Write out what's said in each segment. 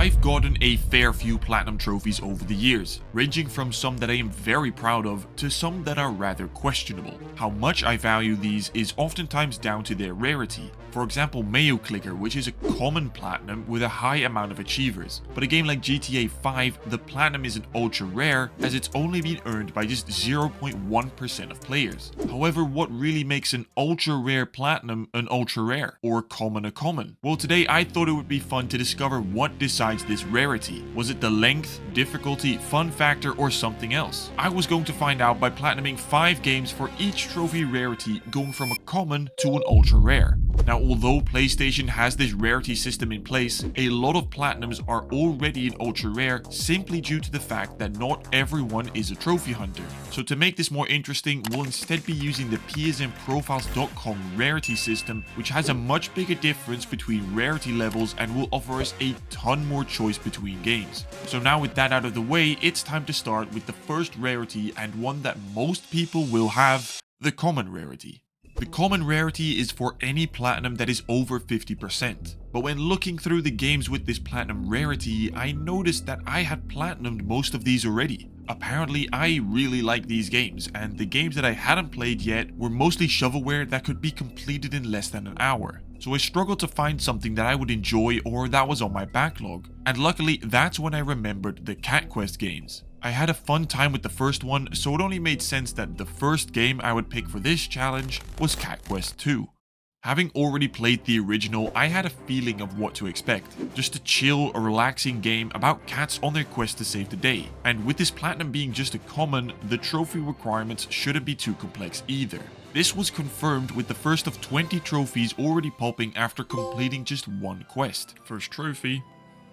I've gotten a fair few platinum trophies over the years, ranging from some that I am very proud of to some that are rather questionable. How much I value these is oftentimes down to their rarity. For example, Mayo Clicker, which is a common platinum with a high amount of achievers. But a game like GTA 5, the platinum isn't ultra rare as it's only been earned by just 0.1% of players. However, what really makes an ultra rare platinum an ultra rare, or common a common? Well, today I thought it would be fun to discover what decides this rarity. Was it the length, difficulty, fun factor, or something else? I was going to find out by platinuming 5 games for each trophy rarity, going from a common to an ultra rare. Now, although PlayStation has this rarity system in place, a lot of platinums are already an ultra rare simply due to the fact that not everyone is a trophy hunter. So to make this more interesting, we'll instead be using the PSNprofiles.com rarity system, which has a much bigger difference between rarity levels and will offer us a ton more choice between games. So now with that out of the way, it's time to start with the first rarity, and one that most people will have, the common rarity. The common rarity is for any platinum that is over 50%. But when looking through the games with this platinum rarity, I noticed that I had platinumed most of these already. Apparently, I really like these games, and the games that I hadn't played yet were mostly shovelware that could be completed in less than an hour. So I struggled to find something that I would enjoy or that was on my backlog. And luckily, that's when I remembered the Cat Quest games. I had a fun time with the first one, so it only made sense that the first game I would pick for this challenge was Cat Quest 2. Having already played the original, I had a feeling of what to expect. Just a chill, relaxing game about cats on their quest to save the day. And with this platinum being just a common, the trophy requirements shouldn't be too complex either. This was confirmed with the first of 20 trophies already popping after completing just one quest. First trophy.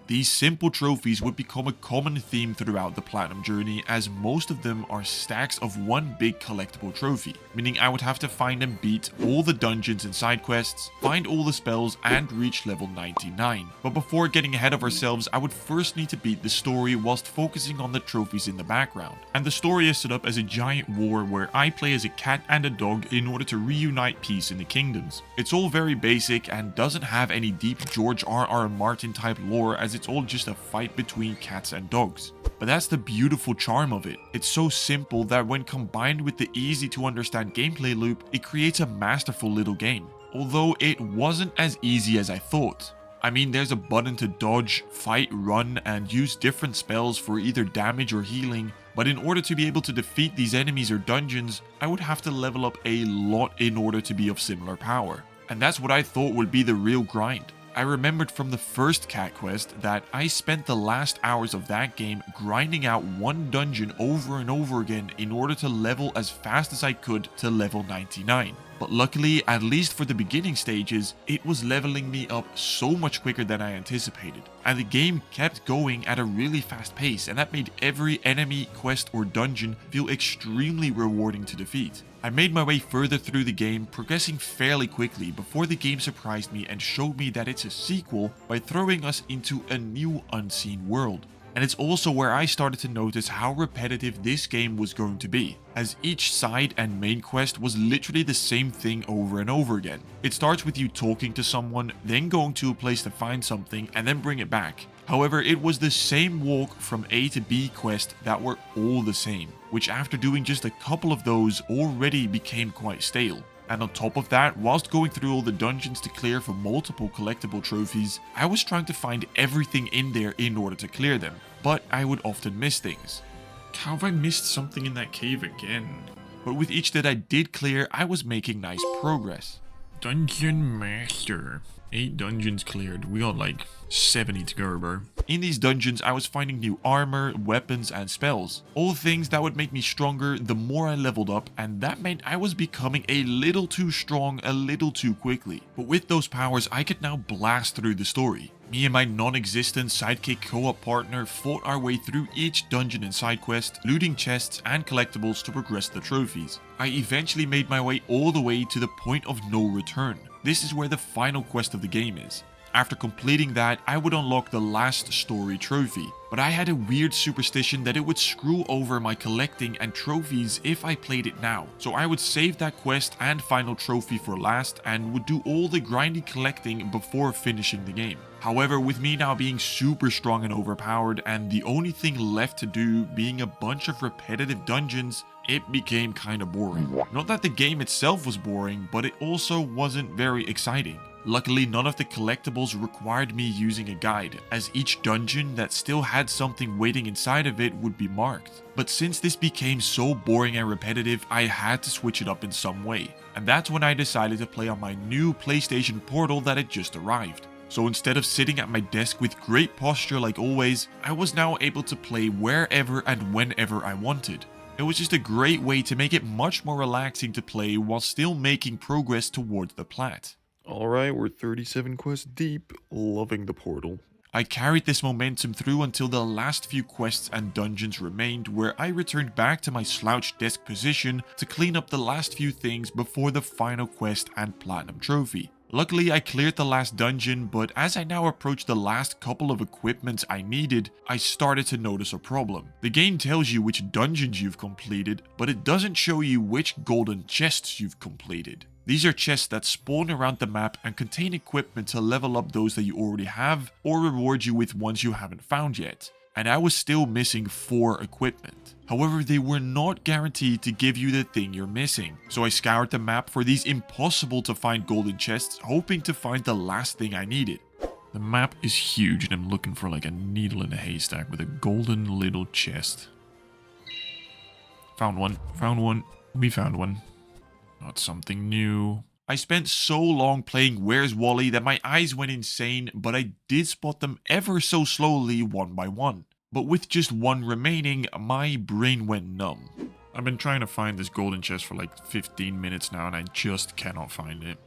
These simple trophies would become a common theme throughout the platinum journey, as most of them are stacks of one big collectible trophy, meaning I would have to find and beat all the dungeons and side quests, find all the spells, and reach level 99. But before getting ahead of ourselves, I would first need to beat the story whilst focusing on the trophies in the background. And the story is set up as a giant war where I play as a cat and a dog in order to reunite peace in the kingdoms. It's all very basic and doesn't have any deep George R.R. Martin type lore, as it's all just a fight between cats and dogs. But that's the beautiful charm of it. It's so simple that when combined with the easy to understand gameplay loop, it creates a masterful little game. Although it wasn't as easy as I thought. I mean, there's a button to dodge, fight, run, and use different spells for either damage or healing, but in order to be able to defeat these enemies or dungeons, I would have to level up a lot in order to be of similar power. And that's what I thought would be the real grind. I remembered from the first Cat Quest that I spent the last hours of that game grinding out one dungeon over and over again in order to level as fast as I could to level 99. But luckily, at least for the beginning stages, it was leveling me up so much quicker than I anticipated. And the game kept going at a really fast pace, and that made every enemy, quest, or dungeon feel extremely rewarding to defeat. I made my way further through the game, progressing fairly quickly before the game surprised me and showed me that it's a sequel by throwing us into a new unseen world. And it's also where I started to notice how repetitive this game was going to be, as each side and main quest was literally the same thing over and over again. It starts with you talking to someone, then going to a place to find something, and then bring it back. However, it was the same walk from A to B quest that were all the same, which after doing just a couple of those already became quite stale. And on top of that, whilst going through all the dungeons to clear for multiple collectible trophies, I was trying to find everything in there in order to clear them, but I would often miss things. How have I missed something in that cave again? But with each that I did clear, I was making nice progress. Dungeon Master. 8 dungeons cleared. We got like 70 to go, bro. In these dungeons, I was finding new armor, weapons, and spells. All things that would make me stronger the more I leveled up, and that meant I was becoming a little too strong a little too quickly. But with those powers, I could now blast through the story. Me and my non-existent sidekick co-op partner fought our way through each dungeon and side quest, looting chests and collectibles to progress the trophies. I eventually made my way all the way to the point of no return. This is where the final quest of the game is. After completing that, I would unlock the last story trophy, but I had a weird superstition that it would screw over my collecting and trophies if I played it now. So I would save that quest and final trophy for last and would do all the grindy collecting before finishing the game. However, with me now being super strong and overpowered and the only thing left to do being a bunch of repetitive dungeons, it became kinda boring. Not that the game itself was boring, but it also wasn't very exciting. Luckily, none of the collectibles required me using a guide, as each dungeon that still had something waiting inside of it would be marked. But since this became so boring and repetitive, I had to switch it up in some way. And that's when I decided to play on my new PlayStation Portal that had just arrived. So instead of sitting at my desk with great posture like always, I was now able to play wherever and whenever I wanted. It was just a great way to make it much more relaxing to play while still making progress towards the plat. Alright, we're 37 quests deep, loving the portal. I carried this momentum through until the last few quests and dungeons remained, where I returned back to my slouched desk position to clean up the last few things before the final quest and platinum trophy. Luckily, I cleared the last dungeon, but as I now approached the last couple of equipments I needed, I started to notice a problem. The game tells you which dungeons you've completed, but it doesn't show you which golden chests you've completed. These are chests that spawn around the map and contain equipment to level up those that you already have or reward you with ones you haven't found yet. And I was still missing 4 equipment. However, they were not guaranteed to give you the thing you're missing. So I scoured the map for these impossible to find golden chests, hoping to find the last thing I needed. The map is huge and I'm looking for like a needle in a haystack with a golden little chest. Found one, we found one. Not something new. I spent so long playing Where's Wally that my eyes went insane, but I did spot them ever so slowly one by one. But with just one remaining, my brain went numb. I've been trying to find this golden chest for like 15 minutes now and I just cannot find it.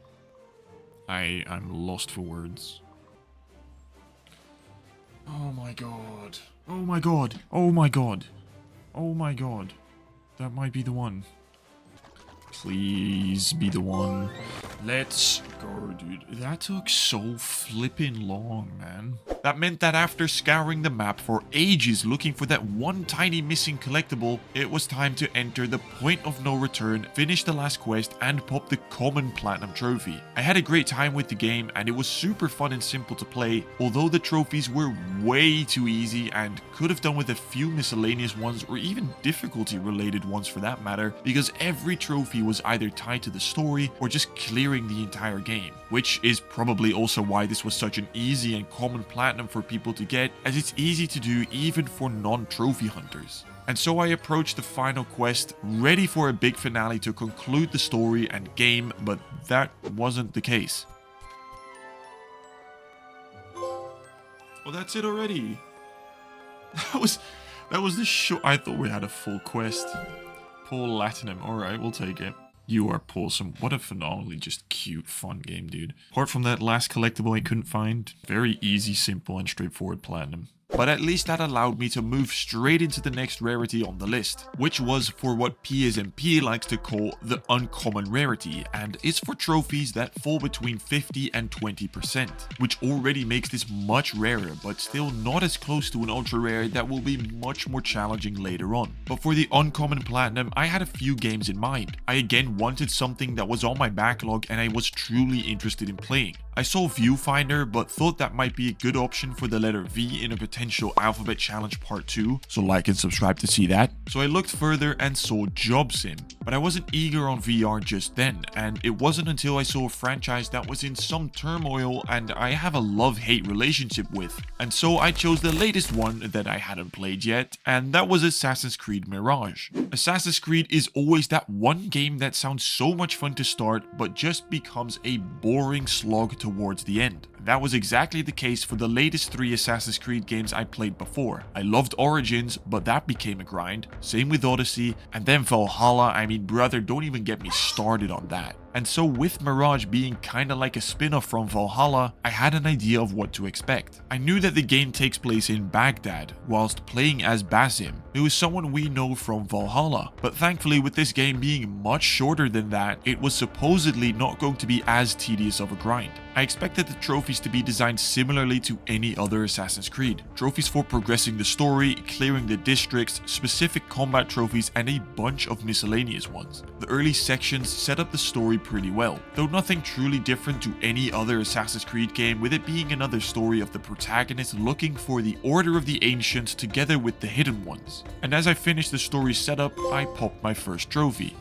I'm lost for words. Oh my god. Oh my god. Oh my god. Oh my god. That might be the one. Please be the one. Let's go, dude. That took so flippin' long, man. That meant that after scouring the map for ages looking for that one tiny missing collectible, it was time to enter the point of no return, finish the last quest, and pop the common platinum trophy. I had a great time with the game, and it was super fun and simple to play, although the trophies were way too easy and could have done with a few miscellaneous ones or even difficulty related ones for that matter, because every trophy was either tied to the story or just clearing the entire game, which is probably also why this was such an easy and common platinum for people to get, as it's easy to do even for non-trophy hunters. And so I approached the final quest, ready for a big finale to conclude the story and game, but that wasn't the case. Oh, that's it already. That was the short. I thought we had a full quest. Paul Latinum. Alright, we'll take it. You are Paulsome. What a phenomenally just cute, fun game, dude. Apart from that last collectible I couldn't find, very easy, simple, and straightforward platinum. But at least that allowed me to move straight into the next rarity on the list, which was for what PSNP likes to call the uncommon rarity, and it's for trophies that fall between 50 and 20%, which already makes this much rarer, but still not as close to an ultra rare that will be much more challenging later on. But for the uncommon platinum, I had a few games in mind. I again wanted something that was on my backlog and I was truly interested in playing. I saw Viewfinder, but thought that might be a good option for the letter V in a potential Alphabet Challenge Part 2, so like and subscribe to see that. So I looked further and saw Job Sim, but I wasn't eager on VR just then, and it wasn't until I saw a franchise that was in some turmoil and I have a love-hate relationship with, and so I chose the latest one that I hadn't played yet, and that was Assassin's Creed Mirage. Assassin's Creed is always that one game that sounds so much fun to start, but just becomes a boring slog towards the end. That was exactly the case for the latest 3 Assassin's Creed games I played before. I loved Origins, but that became a grind. Same with Odyssey, and then Valhalla. I mean, brother, don't even get me started on that. And so with Mirage being kinda like a spin-off from Valhalla, I had an idea of what to expect. I knew that the game takes place in Baghdad, whilst playing as Basim, who is someone we know from Valhalla. But thankfully, with this game being much shorter than that, it was supposedly not going to be as tedious of a grind. I expected the trophies to be designed similarly to any other Assassin's Creed. Trophies for progressing the story, clearing the districts, specific combat trophies, and a bunch of miscellaneous ones. The early sections set up the story pretty well, though nothing truly different to any other Assassin's Creed game, with it being another story of the protagonist looking for the Order of the Ancients together with the Hidden Ones. And as I finished the story setup, I popped my first trophy.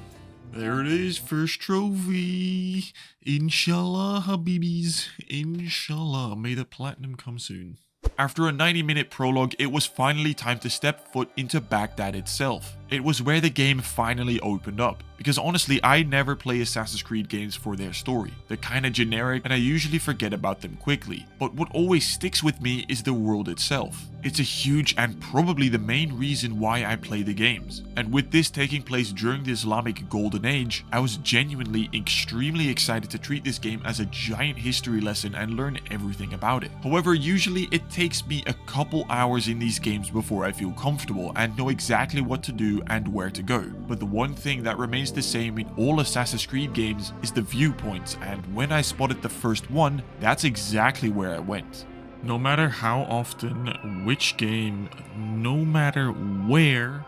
There it is, first trophy. Inshallah, Habibis. Inshallah. May the platinum come soon. After a 90-minute prologue, it was finally time to step foot into Baghdad itself. It was where the game finally opened up, because honestly, I never play Assassin's Creed games for their story. They're kinda generic and I usually forget about them quickly, but what always sticks with me is the world itself. It's a huge and probably the main reason why I play the games. And with this taking place during the Islamic Golden Age, I was genuinely extremely excited to treat this game as a giant history lesson and learn everything about it. However, usually it takes me a couple hours in these games before I feel comfortable and know exactly what to do and where to go. But the one thing that remains the same in all Assassin's Creed games is the viewpoints, and when I spotted the first one, that's exactly where I went. No matter how often, which game, no matter where,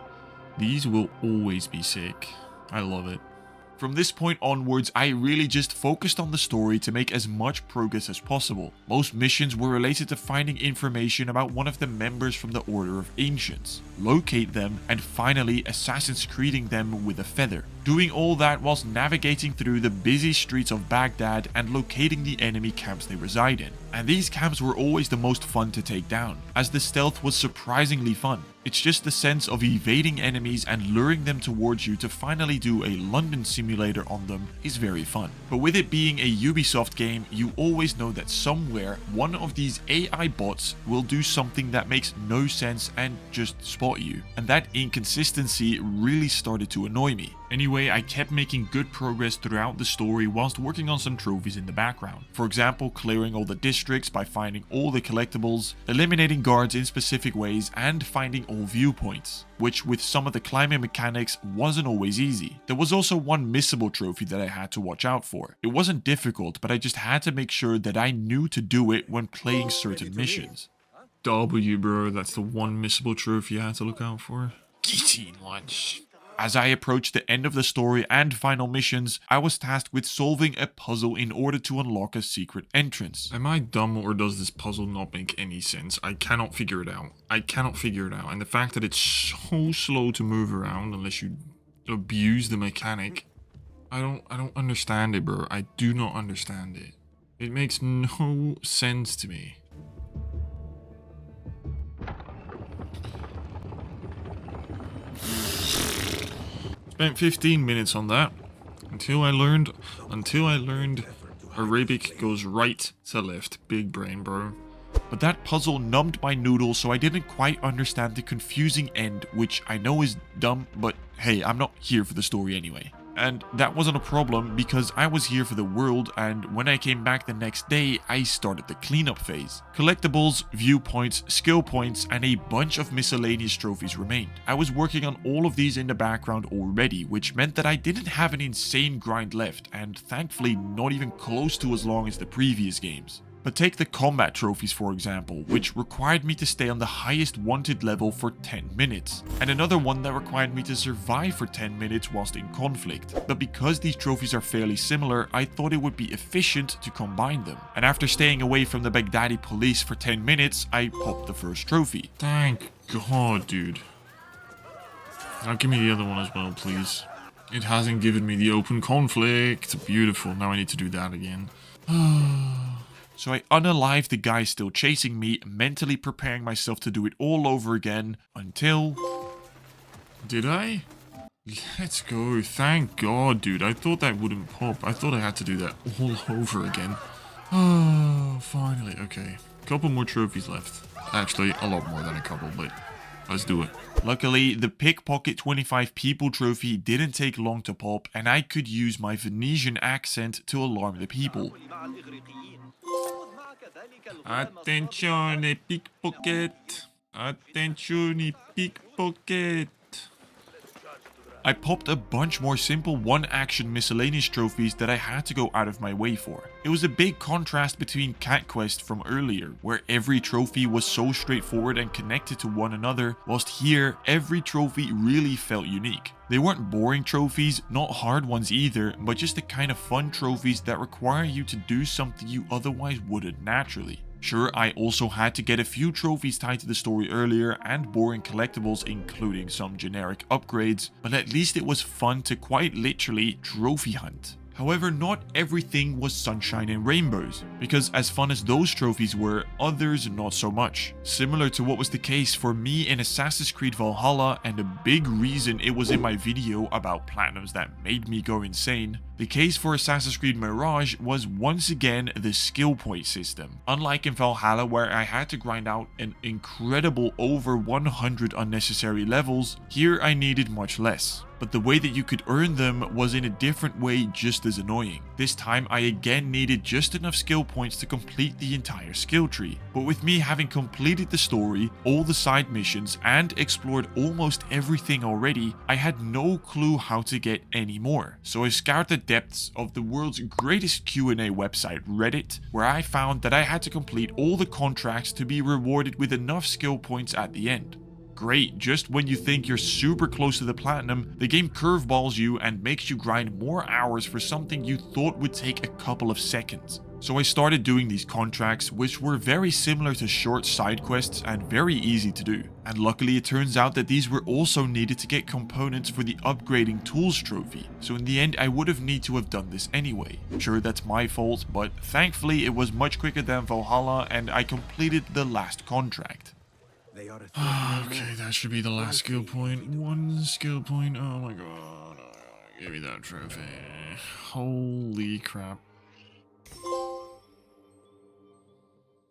these will always be sick. I love it. From this point onwards, I really just focused on the story to make as much progress as possible. Most missions were related to finding information about one of the members from the Order of Ancients, locate them, and finally Assassin's Creeding them with a feather. Doing all that whilst navigating through the busy streets of Baghdad and locating the enemy camps they reside in. And these camps were always the most fun to take down, as the stealth was surprisingly fun. It's just the sense of evading enemies and luring them towards you to finally do a London simulator on them is very fun. But with it being a Ubisoft game, you always know that somewhere one of these AI bots will do something that makes no sense and just spot you. And that inconsistency really started to annoy me. Anyway, I kept making good progress throughout the story whilst working on some trophies in the background. For example, clearing all the districts by finding all the collectibles, eliminating guards in specific ways, and finding all viewpoints, which with some of the climbing mechanics wasn't always easy. There was also one missable trophy that I had to watch out for. It wasn't difficult, but I just had to make sure that I knew to do it when playing certain missions. W, bro, that's the one missable trophy I had to look out for. Eating lunch. As I approached the end of the story and final missions, I was tasked with solving a puzzle in order to unlock a secret entrance. Am I dumb, or does this puzzle not make any sense? I cannot figure it out. And the fact that it's so slow to move around unless you abuse the mechanic, I don't understand it, bro. I do not understand it. It makes no sense to me. Spent 15 minutes on that until I learned Arabic goes right to left. Big brain, bro. But that puzzle numbed my noodle, so I didn't quite understand the confusing end, which I know is dumb, but hey, I'm not here for the story anyway. And that wasn't a problem because I was here for the world, and when I came back the next day, I started the cleanup phase. Collectibles, viewpoints, skill points, and a bunch of miscellaneous trophies remained. I was working on all of these in the background already, which meant that I didn't have an insane grind left, and thankfully not even close to as long as the previous games. But take the combat trophies for example, which required me to stay on the highest wanted level for 10 minutes, and another one that required me to survive for 10 minutes whilst in conflict. But because these trophies are fairly similar, I thought it would be efficient to combine them. And after staying away from the Baghdadi police for 10 minutes, I popped the first trophy. Thank God, dude. Now give me the other one as well, please. It hasn't given me the open conflict. Beautiful, now I need to do that again. So I unalived the guy still chasing me, mentally preparing myself to do it all over again, until... Did I? Let's go. Thank God, dude. I thought that wouldn't pop. I thought I had to do that all over again. Oh, finally. Okay. Couple more trophies left. Actually, a lot more than a couple, but let's do it. Luckily, the pickpocket 25 people trophy didn't take long to pop, and I could use my Venetian accent to alarm the people. Attenzione, pickpocket! Attenzione, pickpocket! I popped a bunch more simple one-action miscellaneous trophies that I had to go out of my way for. It was a big contrast between Cat Quest from earlier, where every trophy was so straightforward and connected to one another, whilst here, every trophy really felt unique. They weren't boring trophies, not hard ones either, but just the kind of fun trophies that require you to do something you otherwise wouldn't naturally. Sure, I also had to get a few trophies tied to the story earlier and boring collectibles including some generic upgrades, but at least it was fun to quite literally trophy hunt. However, not everything was sunshine and rainbows, because as fun as those trophies were, others not so much. Similar to what was the case for me in Assassin's Creed Valhalla, and a big reason it was in my video about platinums that made me go insane, the case for Assassin's Creed Mirage was once again the skill point system. Unlike in Valhalla where I had to grind out an incredible over 100 unnecessary levels, here I needed much less. But the way that you could earn them was in a different way just as annoying. This time I again needed just enough skill points to complete the entire skill tree. But with me having completed the story, all the side missions, and explored almost everything already, I had no clue how to get any more. So I scoured the depths of the world's greatest Q&A website, Reddit, where I found that I had to complete all the contracts to be rewarded with enough skill points at the end. Great, just when you think you're super close to the platinum, the game curveballs you and makes you grind more hours for something you thought would take a couple of seconds. So I started doing these contracts, which were very similar to short side quests and very easy to do. And luckily it turns out that these were also needed to get components for the upgrading tools trophy. So in the end I would have need to have done this anyway. Sure, that's my fault, but thankfully it was much quicker than Valhalla and I completed the last contract. Okay, that should be the last skill point. One skill point. Oh my god. Give me that trophy. Holy crap.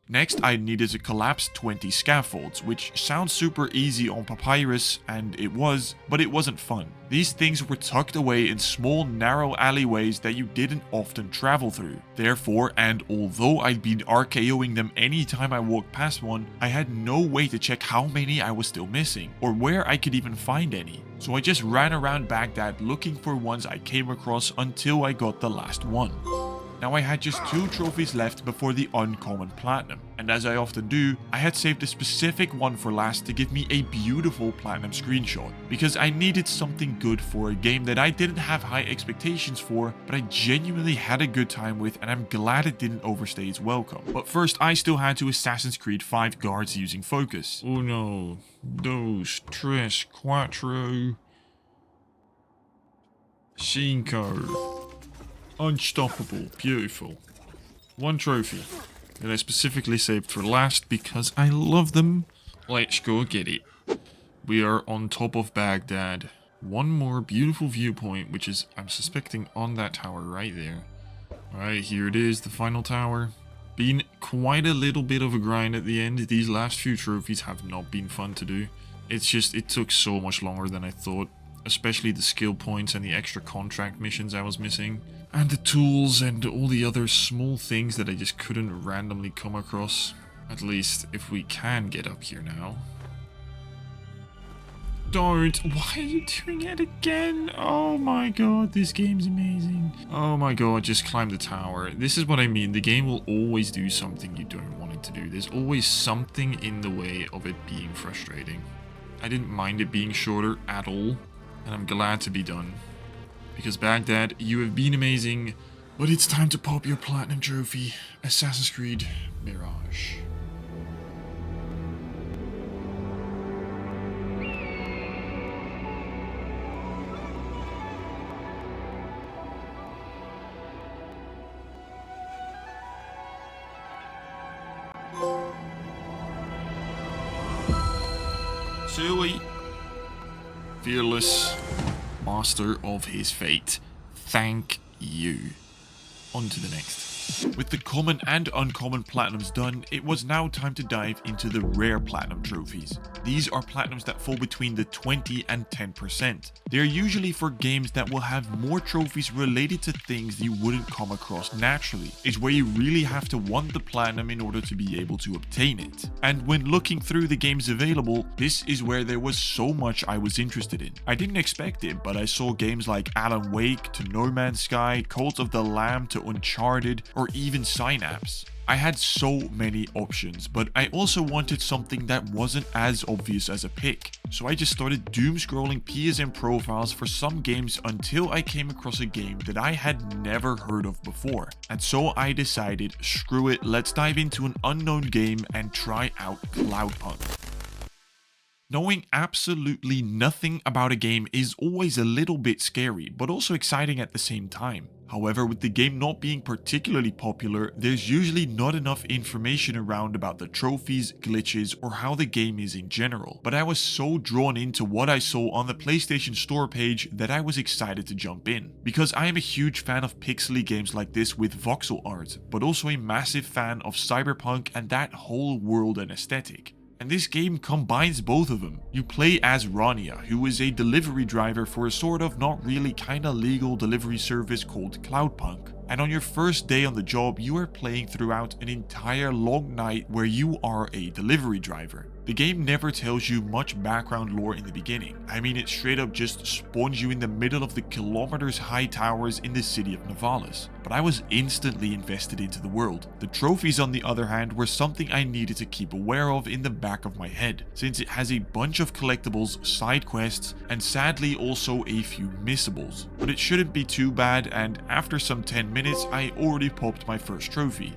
Next, I needed to collapse 20 scaffolds, which sounds super easy on Papyrus, and it was, but it wasn't fun. These things were tucked away in small, narrow alleyways that you didn't often travel through. Therefore, and although I'd been RKOing them anytime I walked past one, I had no way to check how many I was still missing, or where I could even find any. So I just ran around Baghdad looking for ones I came across until I got the last one. Now I had just 2 trophies left before the uncommon platinum, and as I often do, I had saved a specific one for last to give me a beautiful platinum screenshot, because I needed something good for a game that I didn't have high expectations for, but I genuinely had a good time with, and I'm glad it didn't overstay its welcome. But first, I still had to Assassin's Creed 5 guards using focus. Oh no. Dos, tres, cuatro, cinco. Unstoppable. Beautiful. 1 trophy that I specifically saved for last because I love them. Let's go get it. We are on top of Baghdad. One more beautiful viewpoint, which is, I'm suspecting, on that tower right there. Alright, here it is, the final tower. Been quite a little bit of a grind at the end. These last few trophies have not been fun to do. It's just, it took so much longer than I thought. Especially the skill points and the extra contract missions I was missing. And the tools and all the other small things that I just couldn't randomly come across. At least, if we can get up here now. Don't! Why are you doing it again? Oh my god, this game's amazing. Oh my god, just climb the tower. This is what I mean, the game will always do something you don't want it to do. There's always something in the way of it being frustrating. I didn't mind it being shorter at all, and I'm glad to be done. Because Baghdad, you have been amazing, but it's time to pop your platinum trophy, Assassin's Creed Mirage. Silly. Fearless. Master of his fate. Thank you. On to the next. With the common and uncommon platinums done, it was now time to dive into the rare platinum trophies. These are platinums that fall between the 20 and 10%. They are usually for games that will have more trophies related to things you wouldn't come across naturally. It's where you really have to want the platinum in order to be able to obtain it. And when looking through the games available, this is where there was so much I was interested in. I didn't expect it, but I saw games like Alan Wake to No Man's Sky, Cult of the Lamb to Uncharted, or even Synapse. I had so many options, but I also wanted something that wasn't as obvious as a pick. So I just started doom scrolling PSN profiles for some games until I came across a game that I had never heard of before. And so I decided, screw it, let's dive into an unknown game and try out Cloudpunk. Knowing absolutely nothing about a game is always a little bit scary, but also exciting at the same time. However, with the game not being particularly popular, there's usually not enough information around about the trophies, glitches, or how the game is in general. But I was so drawn into what I saw on the PlayStation Store page that I was excited to jump in. Because I am a huge fan of pixely games like this with voxel art, but also a massive fan of cyberpunk and that whole world and aesthetic. And this game combines both of them. You play as Rania, who is a delivery driver for a sort of not really kinda legal delivery service called Cloudpunk. And on your first day on the job, you are playing throughout an entire long night where you are a delivery driver. The game never tells you much background lore in the beginning. I mean, it straight up just spawns you in the middle of the kilometers high towers in the city of Navalis. But I was instantly invested into the world. The trophies, on the other hand, were something I needed to keep aware of in the back of my head, since it has a bunch of collectibles, side quests, and sadly also a few missables. But it shouldn't be too bad, and after some 10 minutes, I already popped my first trophy.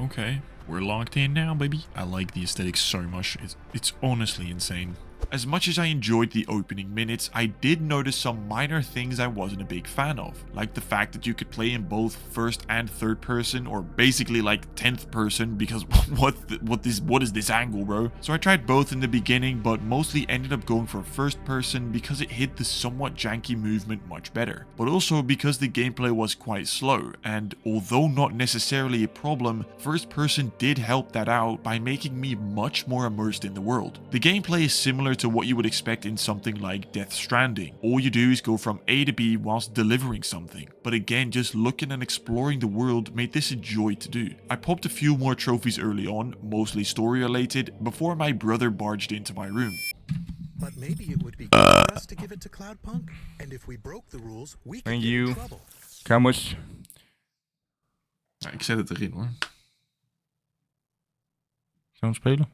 Okay, we're locked in now, baby. I like the aesthetic so much. It's honestly insane. As much as I enjoyed the opening minutes, I did notice some minor things I wasn't a big fan of, like the fact that you could play in both first and third person, or basically like 10th person, because what is this angle, bro? So I tried both in the beginning, but mostly ended up going for first person because it hit the somewhat janky movement much better, but also because the gameplay was quite slow, and although not necessarily a problem, first person did help that out by making me much more immersed in the world. The gameplay is similar to what you would expect in something like Death Stranding. All you do is go from A to B whilst delivering something. But again, just looking and exploring the world made this a joy to do. I popped a few more trophies early on, mostly story related, before my brother barged into my room. But maybe it would be good for us to give it to Cloudpunk, and if we broke the rules, we could get in trouble. Kamers. Ja, ik zet het erin hoor. Gaan we spelen?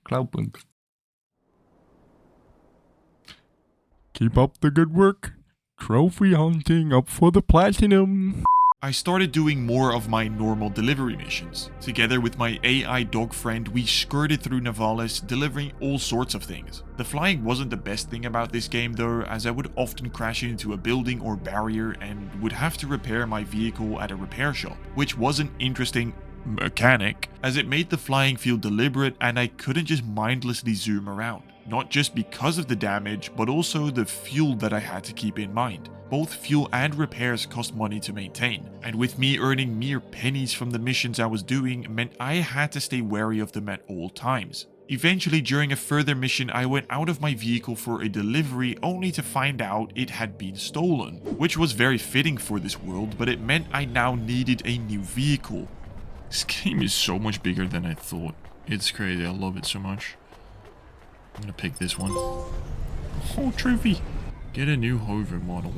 Cloudpunk. Keep up the good work. Trophy hunting up for the platinum. I started doing more of my normal delivery missions. Together with my AI dog friend, we skirted through Navalis, delivering all sorts of things. The flying wasn't the best thing about this game though, as I would often crash into a building or barrier and would have to repair my vehicle at a repair shop, which was an interesting mechanic, as it made the flying feel deliberate and I couldn't just mindlessly zoom around. Not just because of the damage, but also the fuel that I had to keep in mind. Both fuel and repairs cost money to maintain, and with me earning mere pennies from the missions I was doing meant I had to stay wary of them at all times. Eventually, during a further mission, I went out of my vehicle for a delivery only to find out it had been stolen, which was very fitting for this world, but it meant I now needed a new vehicle. This game is so much bigger than I thought. It's crazy, I love it so much. I'm gonna pick this one. Oh, trophy! Get a new hover model.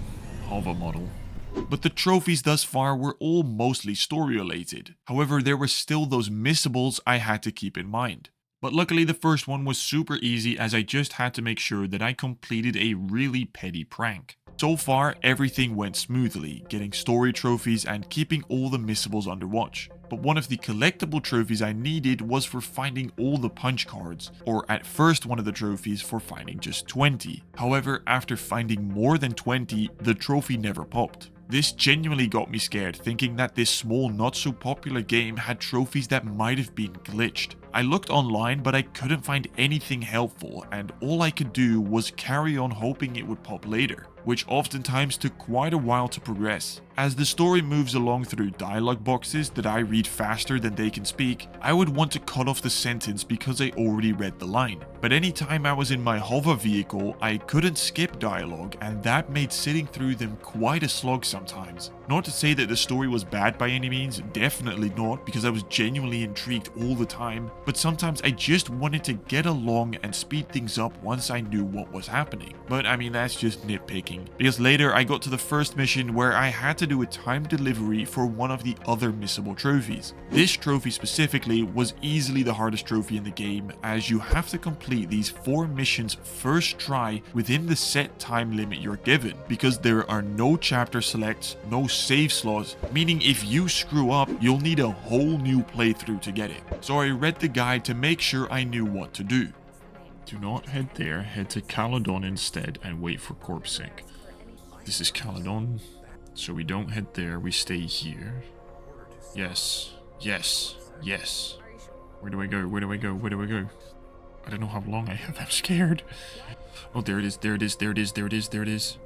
But the trophies thus far were all mostly story related. However, there were still those missables I had to keep in mind. But luckily the first one was super easy, as I just had to make sure that I completed a really petty prank. So far, everything went smoothly, getting story trophies and keeping all the missables under watch. But one of the collectible trophies I needed was for finding all the punch cards, or at first one of the trophies for finding just 20. However, after finding more than 20, the trophy never popped. This genuinely got me scared, thinking that this small, not so popular game had trophies that might have been glitched. I looked online, but I couldn't find anything helpful, and all I could do was carry on hoping it would pop later, which oftentimes took quite a while to progress. As the story moves along through dialogue boxes that I read faster than they can speak, I would want to cut off the sentence because I already read the line. But anytime I was in my hover vehicle, I couldn't skip dialogue, and that made sitting through them quite a slog sometimes. Not to say that the story was bad by any means, definitely not, because I was genuinely intrigued all the time, but sometimes I just wanted to get along and speed things up once I knew what was happening. But I mean, that's just nitpicking, because later I got to the first mission where I had to do a timed delivery for one of the other missable trophies. This trophy specifically was easily the hardest trophy in the game, as you have to complete these 4 missions first try within the set time limit you're given, because there are no chapter selects, no save slots, meaning if you screw up, you'll need a whole new playthrough to get it. So I read the guide to make sure I knew what to do. Do not head there, head to Caledon instead and wait for Corpsec. This is Caledon, so we don't head there, we stay here. Yes, yes, yes. Where do I go, where do I go, where do I go? I don't know how long I have, I'm scared. Oh, there it is, there it is, there it is, there it is, there it is.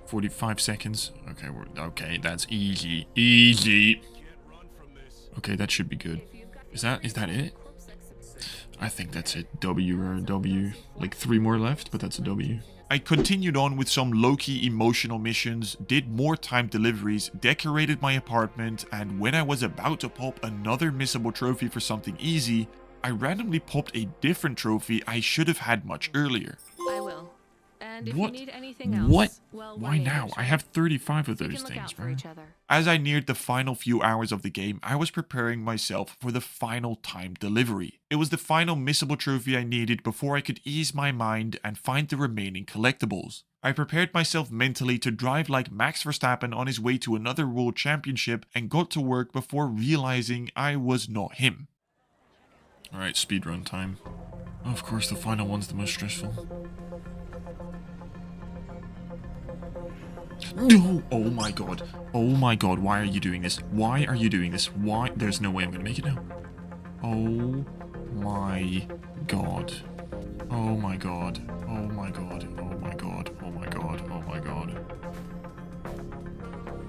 45 seconds. Okay, okay, that's easy. Easy. Okay, that should be good. Is that it? I think that's it. W or W. Like 3 more left, but that's a W. I continued on with some low-key emotional missions, did more timed deliveries, decorated my apartment, and when I was about to pop another missable trophy for something easy, I randomly popped a different trophy I should have had much earlier. I will. And if What? you need anything else, What? well, Why now? I have 35 of we those can look things, out for bro. each other. As I neared the final few hours of the game, I was preparing myself for the final timed delivery. It was the final missable trophy I needed before I could ease my mind and find the remaining collectibles. I prepared myself mentally to drive like Max Verstappen on his way to another world championship and got to work before realizing I was not him. Alright, speedrun time. Oh, of course, the final one's the most stressful. No! Oh my god. Oh my god, why are you doing this? Why are you doing this? Why? There's no way I'm gonna make it now. Oh my god. Oh my god. Oh my god. Oh my god. Oh my god. Oh my god.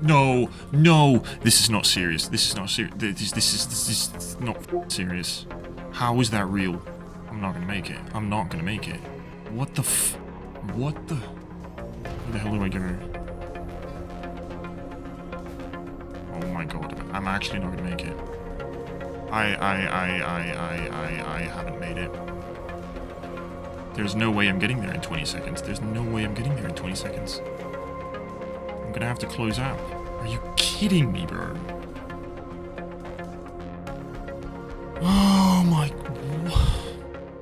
No! No! This is not serious. This is not serious. This is not serious. How is that real? I'm not gonna make it. I'm not gonna make it. What the What the... Where the hell do I go? Oh my god, I'm actually not gonna make it. I haven't made it. There's no way I'm getting there in 20 seconds. There's no way I'm getting there in 20 seconds. I'm gonna have to close out. Are you kidding me, bro? Oh my...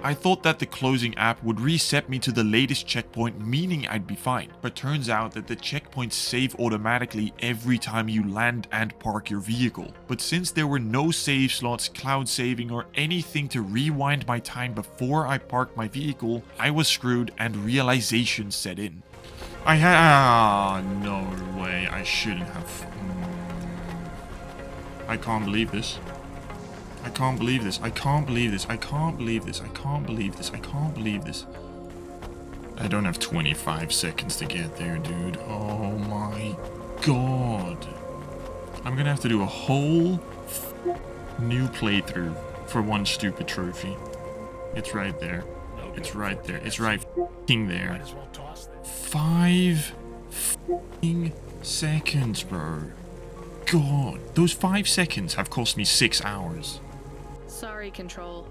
I thought that the closing app would reset me to the latest checkpoint, meaning I'd be fine, but turns out that the checkpoints save automatically every time you land and park your vehicle. But since there were no save slots, cloud saving, or anything to rewind my time before I parked my vehicle, I was screwed and realization set in. No way, I shouldn't have... I can't believe this. I can't believe this. I can't believe this. I can't believe this. I can't believe this. I can't believe this. I don't have 25 seconds to get there, dude. Oh my god. I'm gonna have to do a whole new playthrough for one stupid trophy. It's right there. It's right there. It's right f***ing there. 5 f***ing seconds, bro. God. Those 5 seconds have cost me 6 hours. Sorry, Control.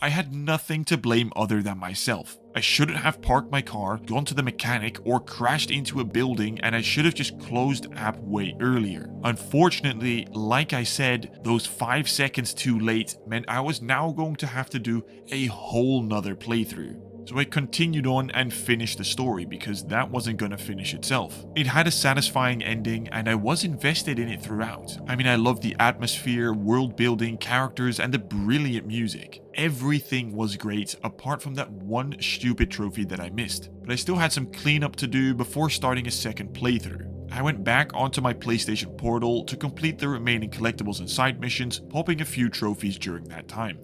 I had nothing to blame other than myself. I shouldn't have parked my car, gone to the mechanic, or crashed into a building, and I should have just closed app way earlier. Unfortunately, like I said, those 5 seconds too late meant I was now going to have to do a whole nother playthrough. So I continued on and finished the story because that wasn't gonna finish itself. It had a satisfying ending and I was invested in it throughout. I mean, I loved the atmosphere, world building, characters, and the brilliant music. Everything was great apart from that one stupid trophy that I missed. But I still had some cleanup to do before starting a second playthrough. I went back onto my PlayStation Portal to complete the remaining collectibles and side missions, popping a few trophies during that time.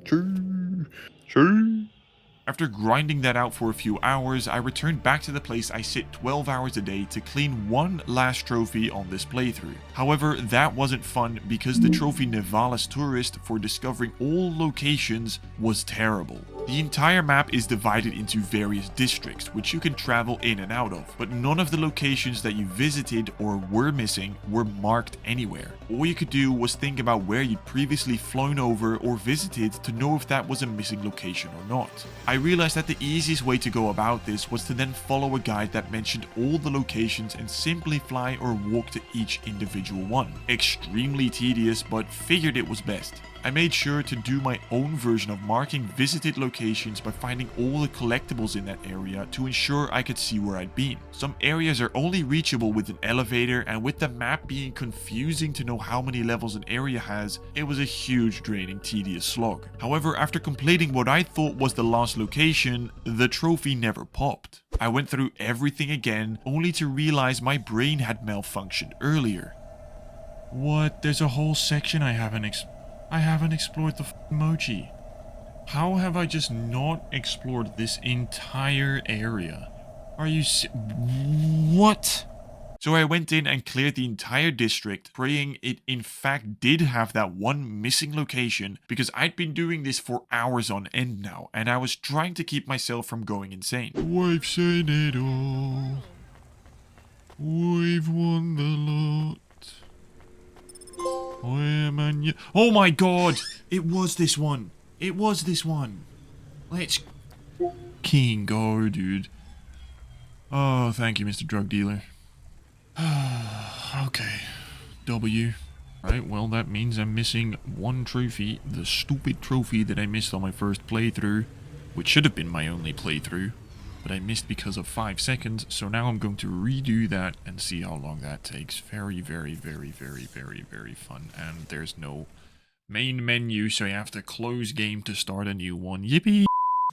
After grinding that out for a few hours, I returned back to the place I sit 12 hours a day to clean one last trophy on this playthrough. However, that wasn't fun because the trophy Nevalis Tourist for discovering all locations was terrible. The entire map is divided into various districts, which you can travel in and out of, but none of the locations that you visited or were missing were marked anywhere. All you could do was think about where you'd previously flown over or visited to know if that was a missing location or not. I realized that the easiest way to go about this was to then follow a guide that mentioned all the locations and simply fly or walk to each individual one. Extremely tedious, but figured it was best. I made sure to do my own version of marking visited locations by finding all the collectibles in that area to ensure I could see where I'd been. Some areas are only reachable with an elevator, and with the map being confusing to know how many levels an area has, it was a huge draining tedious slog. However, after completing what I thought was the last location, the trophy never popped. I went through everything again, only to realize my brain had malfunctioned earlier. What? There's a whole section I haven't explored the emoji. How have I just not explored this entire area? Are you what? So I went in and cleared the entire district, praying it in fact did have that one missing location, because I'd been doing this for hours on end now, and I was trying to keep myself from going insane. We've seen it all. We've won the lot. Oh my god! It was this one! It was this one! Let's King go, dude. Oh, thank you, Mr. Drug Dealer. Okay. W. Right, well, that means I'm missing one trophy. The stupid trophy that I missed on my first playthrough, which should have been my only playthrough, but I missed because of 5 seconds, so now I'm going to redo that and see how long that takes. Very, very, very, very, very, very fun. And there's no main menu, so you have to close game to start a new one. Yippee!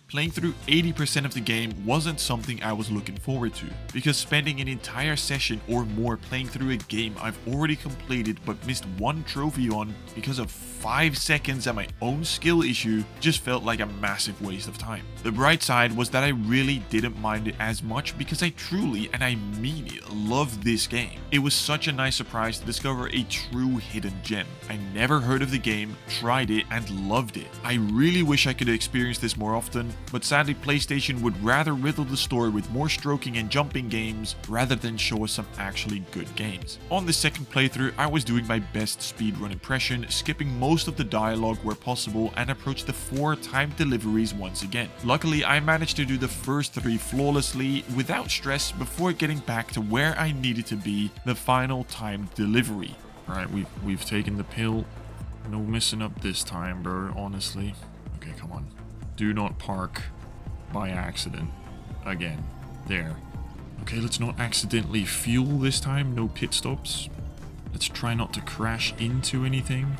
Playing through 80% of the game wasn't something I was looking forward to, because spending an entire session or more playing through a game I've already completed but missed one trophy on because of 5 seconds and my own skill issue just felt like a massive waste of time. The bright side was that I really didn't mind it as much because I truly, and I mean it, loved this game. It was such a nice surprise to discover a true hidden gem. I never heard of the game, tried it, and loved it. I really wish I could experience this more often, but sadly PlayStation would rather riddle the story with more stroking and jumping games rather than show us some actually good games. On the second playthrough, I was doing my best speedrun impression, skipping most of the dialogue where possible, and approached the 4 timed deliveries once again. Luckily, I managed to do the first 3 flawlessly without stress before getting back to where I needed to be, the final timed delivery. Alright, we've taken the pill. No messing up this time, bro, honestly. Okay, come on. Do not park by accident. Again. There. Okay, let's not accidentally fuel this time. No pit stops. Let's try not to crash into anything.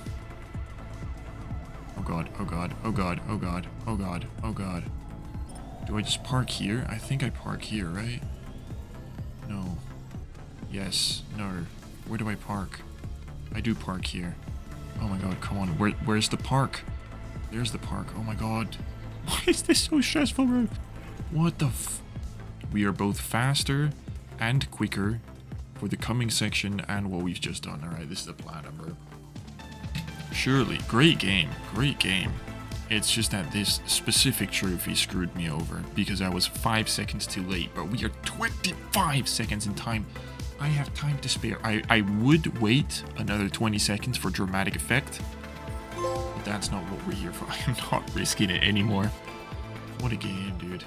Oh god, oh god, oh god, oh god, oh god, oh god. Do I just park here? I think I park here, right? No. Yes. No. Where do I park? I do park here. Oh my god, come on. Where's the park? There's the park. Oh my god. Why is this so stressful, bro? What the We are both faster and quicker for the coming section and what we've just done. Alright, this is the platinum, bro. Surely. Great game. Great game. It's just that this specific trophy screwed me over because I was 5 seconds too late, but we are 25 seconds in time. I have time to spare. I would wait another 20 seconds for dramatic effect, but that's not what we're here for. I'm not risking it anymore. What a game, dude.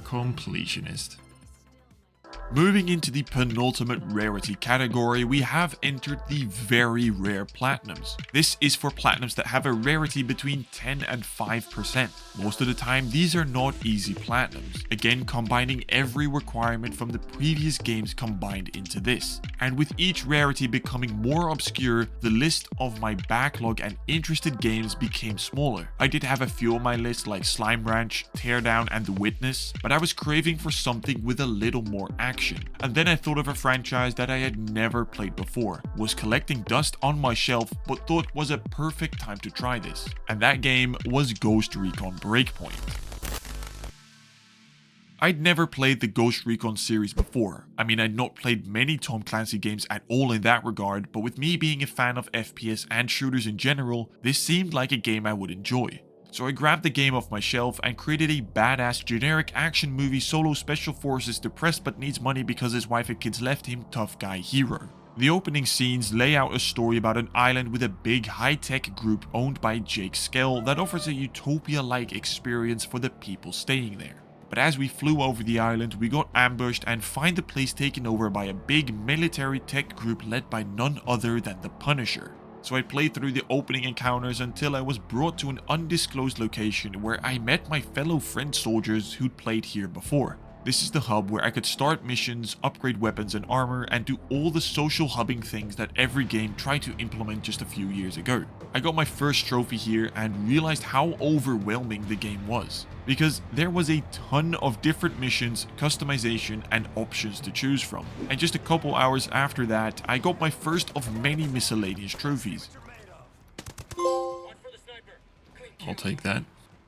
Completionist. Moving into the penultimate rarity category, we have entered the very rare platinums. This is for platinums that have a rarity between 10 and 5%. Most of the time, these are not easy platinums, again combining every requirement from the previous games combined into this. And with each rarity becoming more obscure, the list of my backlog and interested games became smaller. I did have a few on my list like Slime Ranch, Teardown, and The Witness, but I was craving for something with a little more action. action. And then I thought of a franchise that I had never played before, was collecting dust on my shelf, but thought was a perfect time to try this. And that game was Ghost Recon Breakpoint. I'd never played the Ghost Recon series before. I mean, I'd not played many Tom Clancy games at all in that regard, but with me being a fan of FPS and shooters in general, this seemed like a game I would enjoy. So I grabbed the game off my shelf and created a badass generic action movie solo special forces depressed but needs money because his wife and kids left him tough guy hero. The opening scenes lay out a story about an island with a big high-tech group owned by Jake Skell that offers a utopia-like experience for the people staying there. But as we flew over the island, we got ambushed and find the place taken over by a big military tech group led by none other than the Punisher. So I played through the opening encounters until I was brought to an undisclosed location where I met my fellow French soldiers who'd played here before. This is the hub where I could start missions, upgrade weapons and armor, and do all the social hubbing things that every game tried to implement just a few years ago. I got my first trophy here and realized how overwhelming the game was, because there was a ton of different missions, customization and options to choose from. And just a couple hours after that, I got my first of many miscellaneous trophies. I'll take that.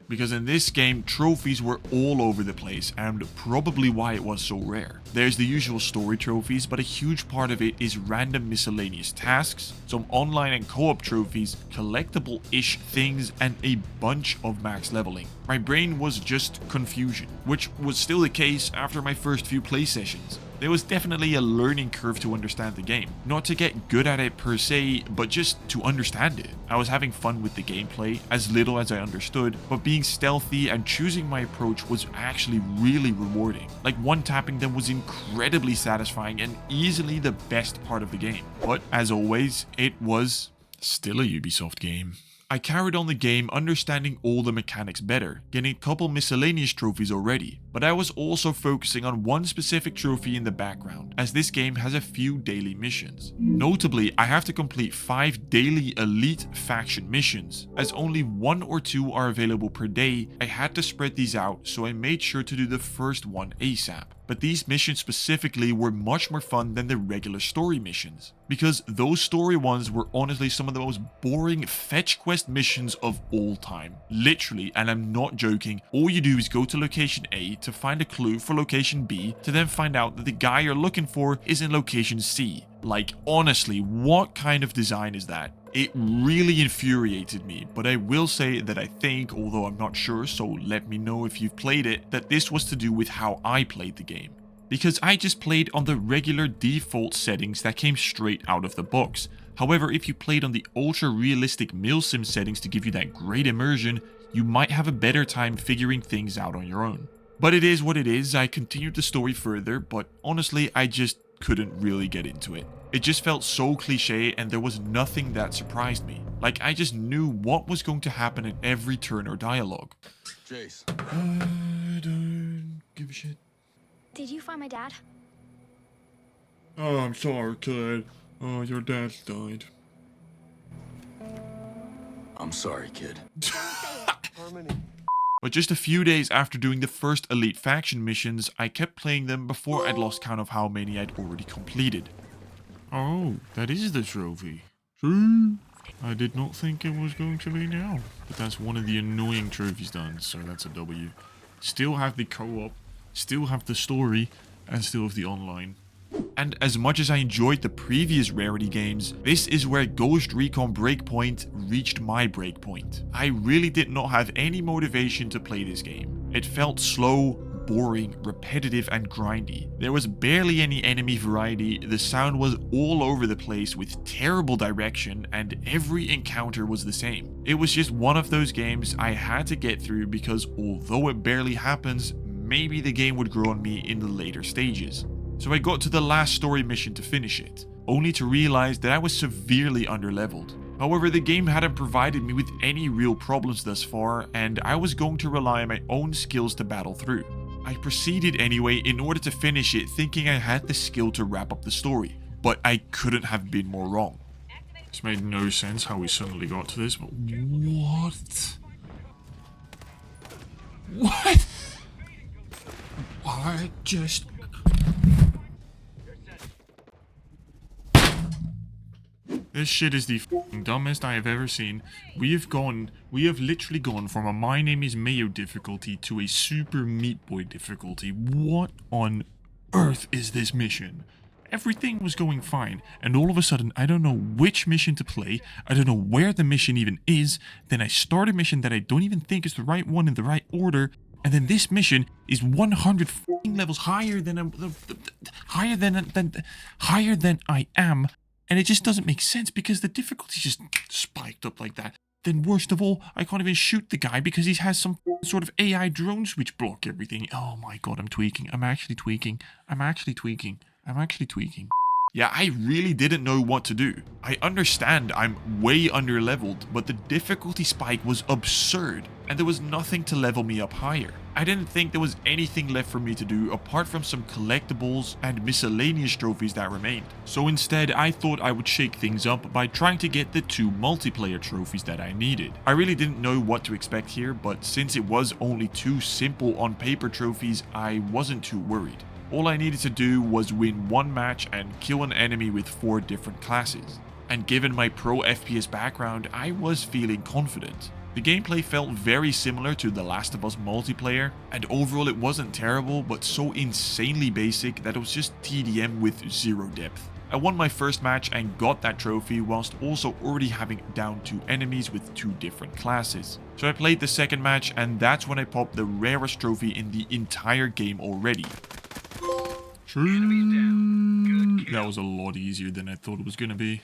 Because in this game, trophies were all over the place, and probably why it was so rare. There's the usual story trophies, but a huge part of it is random miscellaneous tasks, some online and co-op trophies, collectible-ish things, and a bunch of max leveling. My brain was just confusion, which was still the case after my first few play sessions. There was definitely a learning curve to understand the game. Not to get good at it per se, but just to understand it. I was having fun with the gameplay, as little as I understood, but being stealthy and choosing my approach was actually really rewarding. Like one-tapping them was incredibly satisfying and easily the best part of the game. But as always, it was still a Ubisoft game. I carried on the game understanding all the mechanics better, getting a couple miscellaneous trophies already, but I was also focusing on one specific trophy in the background, as this game has a few daily missions. Notably, I have to complete 5 daily elite faction missions. As only 1 or 2 are available per day, I had to spread these out, so I made sure to do the first one ASAP. But these missions specifically were much more fun than the regular story missions, because those story ones were honestly some of the most boring fetch quest missions of all time. Literally, and I'm not joking, all you do is go to location A to find a clue for location B, to then find out that the guy you're looking for is in location C. Like, honestly, what kind of design is that? It really infuriated me, but I will say that I think, although I'm not sure, so let me know if you've played it, that this was to do with how I played the game. Because I just played on the regular default settings that came straight out of the box. However, if you played on the ultra realistic milsim settings to give you that great immersion, you might have a better time figuring things out on your own. But it is what it is. I continued the story further, but honestly, I just couldn't really get into it. It just felt so cliche and there was nothing that surprised me. Like, I just knew what was going to happen at every turn or dialogue. Jace. I don't give a shit. Did you find my dad? Oh, I'm sorry, kid. Oh, your dad's died. I'm sorry, kid. But just a few days after doing the first elite faction missions, I kept playing them before I'd lost count of how many I'd already completed. Oh, that is the trophy. See? I did not think it was going to be now. But that's one of the annoying trophies done, so that's a W. Still have the co-op, still have the story, and still have the online. And as much as I enjoyed the previous Rarity games, this is where Ghost Recon Breakpoint reached my breakpoint. I really did not have any motivation to play this game. It felt slow, boring, repetitive and grindy. There was barely any enemy variety, the sound was all over the place with terrible direction, and every encounter was the same. It was just one of those games I had to get through because although it barely happens, maybe the game would grow on me in the later stages. So I got to the last story mission to finish it, only to realize that I was severely underleveled. However, the game hadn't provided me with any real problems thus far, and I was going to rely on my own skills to battle through. I proceeded anyway in order to finish it, thinking I had the skill to wrap up the story, but I couldn't have been more wrong. This made no sense how we suddenly got to this, but what? What? I just... This shit is the f***ing dumbest I have ever seen. We have literally gone from a My Name is Mayo difficulty to a Super Meat Boy difficulty. What on earth is this mission? Everything was going fine, and all of a sudden, I don't know which mission to play, I don't know where the mission even is, then I start a mission that I don't even think is the right one in the right order, and then this mission is 100 f***ing levels higher than I am, and it just doesn't make sense because the difficulty just spiked up like that. Then worst of all, I can't even shoot the guy because he has some sort of AI drones which block everything. Oh my god, I'm tweaking. I'm actually tweaking. Yeah, I really didn't know what to do. I understand I'm way underleveled, but the difficulty spike was absurd, and there was nothing to level me up higher. I didn't think there was anything left for me to do apart from some collectibles and miscellaneous trophies that remained. So instead, I thought I would shake things up by trying to get the 2 multiplayer trophies that I needed. I really didn't know what to expect here, but since it was only 2 simple on paper trophies, I wasn't too worried. All I needed to do was win 1 match and kill an enemy with 4 different classes. And given my pro FPS background, I was feeling confident. The gameplay felt very similar to The Last of Us multiplayer, and overall it wasn't terrible, but so insanely basic that it was just TDM with 0 depth. I won my first match and got that trophy whilst also already having down 2 enemies with 2 different classes. So I played the second match, and that's when I popped the rarest trophy in the entire game already. That was a lot easier than I thought it was gonna be.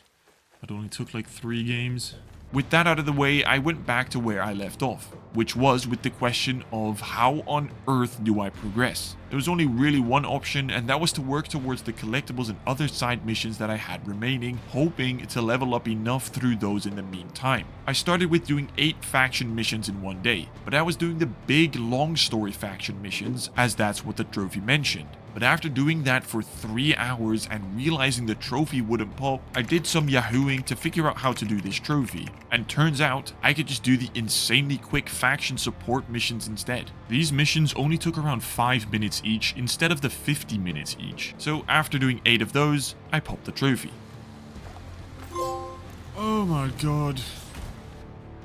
It only took like 3 games. With that out of the way, I went back to where I left off, which was with the question of how on earth do I progress? There was only really one option, and that was to work towards the collectibles and other side missions that I had remaining, hoping to level up enough through those in the meantime. I started with doing 8 faction missions in one day, but I was doing the big long story faction missions, as that's what the trophy mentioned. But after doing that for 3 hours and realizing the trophy wouldn't pop, I did some yahooing to figure out how to do this trophy. And turns out, I could just do the insanely quick faction support missions instead. These missions only took around 5 minutes each instead of the 50 minutes each. So after doing 8 of those, I popped the trophy. Oh my god.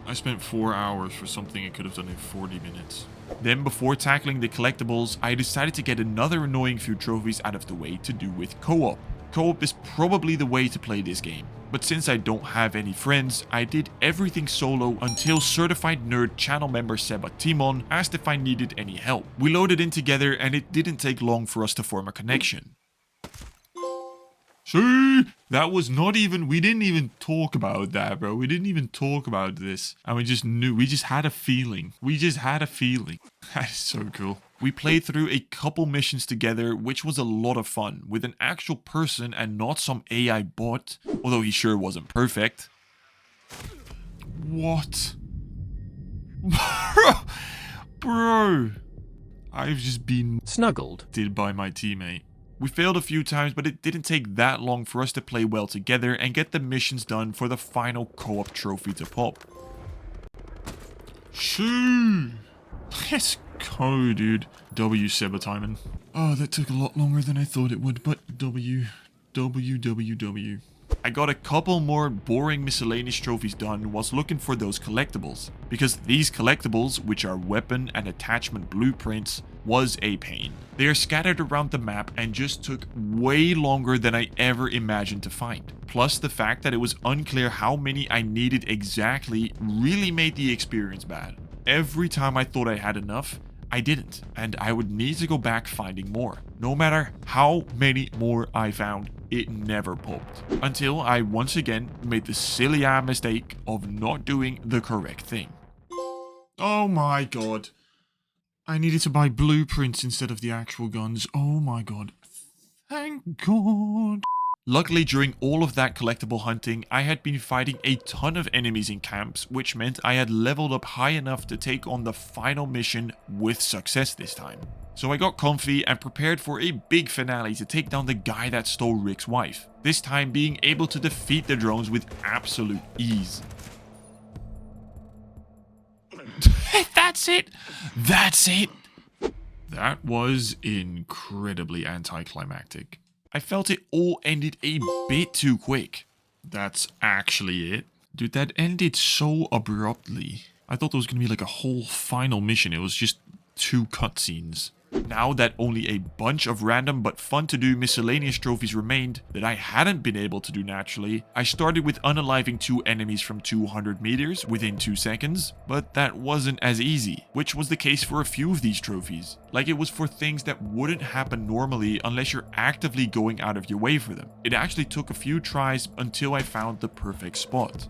I spent 4 hours for something I could have done in 40 minutes. Then before tackling the collectibles, I decided to get another annoying few trophies out of the way to do with co-op. Co-op is probably the way to play this game, but since I don't have any friends, I did everything solo until certified nerd channel member Seba Timon asked if I needed any help. We loaded in together and it didn't take long for us to form a connection. See, that was not even, we didn't even talk about that, bro. We didn't even talk about this. And we just knew, we just had a feeling. That is so cool. We played through a couple missions together, which was a lot of fun, with an actual person and not some AI bot, although he sure wasn't perfect. What? Bro. I've just been snuggled did by my teammate. We failed a few times, but it didn't take that long for us to play well together and get the missions done for the final co-op trophy to pop. Shoo! Let's go, dude. W Seba timing. Oh, that took a lot longer than I thought it would, but W. I got a couple more boring miscellaneous trophies done whilst looking for those collectibles, because these collectibles, which are weapon and attachment blueprints, was a pain. They are scattered around the map and just took way longer than I ever imagined to find. Plus the fact that it was unclear how many I needed exactly really made the experience bad. Every time I thought I had enough, I didn't, and I would need to go back finding more. No matter how many more I found, it never popped. Until I once again made the silly ass mistake of not doing the correct thing. Oh my god. I needed to buy blueprints instead of the actual guns. Oh my god. Thank god. Luckily, during all of that collectible hunting, I had been fighting a ton of enemies in camps, which meant I had leveled up high enough to take on the final mission with success this time. So I got comfy and prepared for a big finale to take down the guy that stole Rick's wife, this time being able to defeat the drones with absolute ease. That's it! That's it! That was incredibly anticlimactic. I felt it all ended a bit too quick. That's actually it. Dude, that ended so abruptly. I thought there was gonna be like a whole final mission. It was just 2 cutscenes. Now that only a bunch of random but fun to do miscellaneous trophies remained that I hadn't been able to do naturally, I started with unaliving 2 enemies from 200 meters within 2 seconds, but that wasn't as easy, which was the case for a few of these trophies. Like it was for things that wouldn't happen normally unless you're actively going out of your way for them. It actually took a few tries until I found the perfect spot.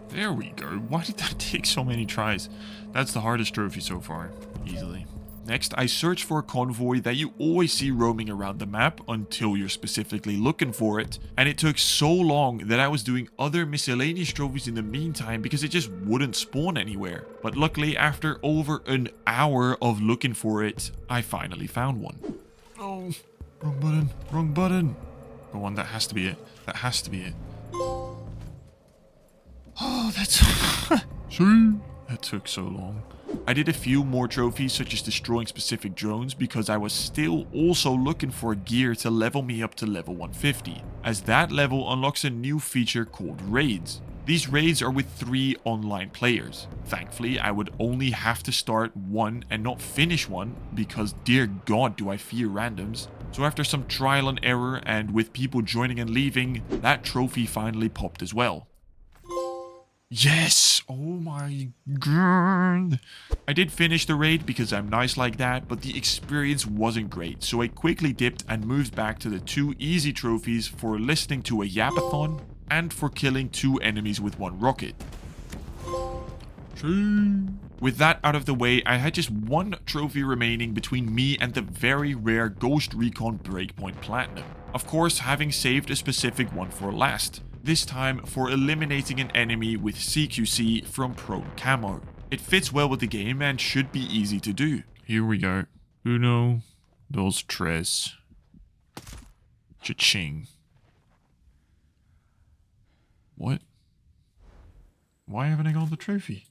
There we go. Why did that take so many tries? That's the hardest trophy so far, easily. Next, I searched for a convoy that you always see roaming around the map until you're specifically looking for it, and it took so long that I was doing other miscellaneous trophies in the meantime because it just wouldn't spawn anywhere. But luckily, after over an hour of looking for it, I finally found one. Oh, wrong button, wrong button. Go on, that has to be it. That has to be it. Oh, that's... See? That took so long. I did a few more trophies such as destroying specific drones because I was still also looking for gear to level me up to level 150, as that level unlocks a new feature called raids. These raids are with 3 online players. Thankfully, I would only have to start one and not finish one because dear god do I fear randoms. So after some trial and error and with people joining and leaving, that trophy finally popped as well. Yes! Oh my god! I did finish the raid because I'm nice like that, but the experience wasn't great, so I quickly dipped and moved back to the 2 easy trophies for listening to a yapathon and for killing 2 enemies with 1 rocket. With that out of the way, I had just 1 trophy remaining between me and the very rare Ghost Recon Breakpoint Platinum. Of course, having saved a specific one for last. This time for eliminating an enemy with CQC from prone camo. It fits well with the game and should be easy to do. Here we go. Uno, dos, tres. Cha-ching. What? Why haven't I got the trophy?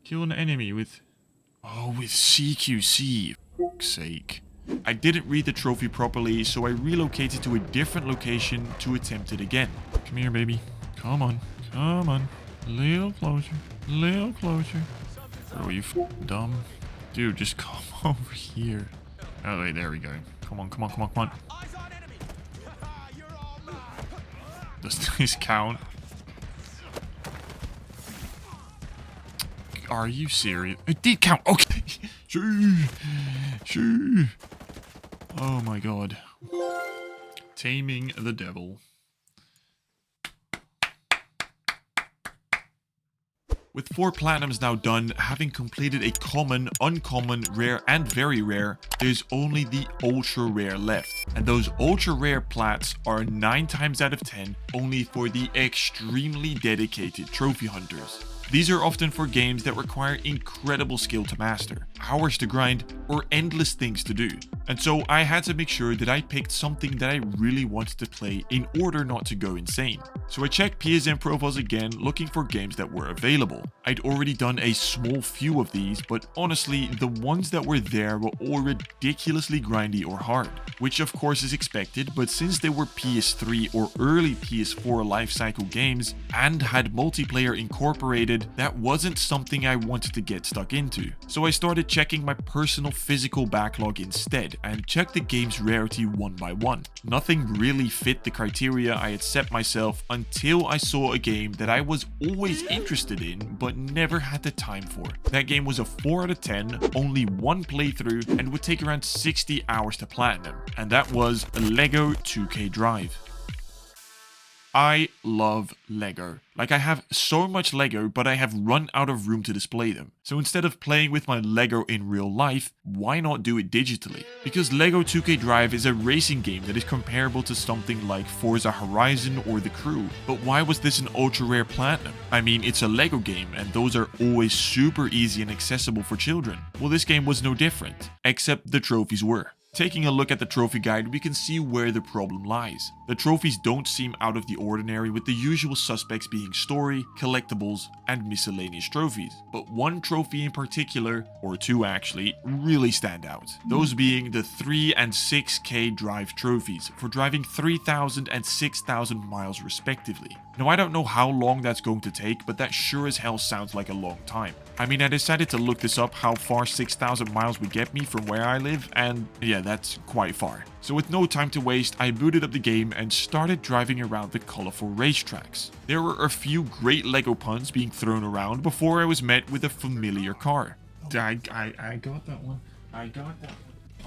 Kill an enemy with... Oh, with CQC. For fuck's sake. I didn't read the trophy properly, so I relocated to a different location to attempt it again. Come here, baby. Come on. Come on. A little closer. A little closer. Oh, you dumb. Dude, just come over here. Oh, wait, there we go. Come on, come on, come on, come on. Does this count? Are you serious? It did count. Okay. Shoo. Oh my god. Taming the devil. With 4 platinums now done, having completed a common, uncommon, rare, and very rare, there's only the ultra rare left. And those ultra rare plats are 9 times out of 10 only for the extremely dedicated trophy hunters. These are often for games that require incredible skill to master, hours to grind, or endless things to do. And so I had to make sure that I picked something that I really wanted to play in order not to go insane. So I checked PSNprofiles again, looking for games that were available. I'd already done a small few of these, but honestly, the ones that were there were all ridiculously grindy or hard, which of course is expected, but since they were PS3 or early PS4 lifecycle games and had multiplayer incorporated, that wasn't something I wanted to get stuck into. So I started checking my personal physical backlog instead and checked the game's rarity one by one. Nothing really fit the criteria I had set myself until I saw a game that I was always interested in but never had the time for. That game was a 4 out of 10, only 1 playthrough, and would take around 60 hours to platinum, and that was Lego 2K Drive. I love Lego. Like, I have so much Lego, but I have run out of room to display them. So instead of playing with my Lego in real life, why not do it digitally? Because Lego 2K Drive is a racing game that is comparable to something like Forza Horizon or The Crew. But why was this an ultra rare platinum? I mean, it's a Lego game, and those are always super easy and accessible for children. Well, this game was no different, except the trophies were. Taking a look at the trophy guide, we can see where the problem lies. The trophies don't seem out of the ordinary, with the usual suspects being story, collectibles, and miscellaneous trophies. But one trophy in particular, or two actually, really stand out. Those being the 3 and 6k drive trophies for driving 3,000 and 6,000 miles respectively. Now I don't know how long that's going to take, but that sure as hell sounds like a long time. I mean, I decided to look this up, how far 6,000 miles would get me from where I live, and yeah, that's quite far. So with no time to waste, I booted up the game and started driving around the colorful racetracks. There were a few great Lego puns being thrown around before I was met with a familiar car. I got that one. I got that one.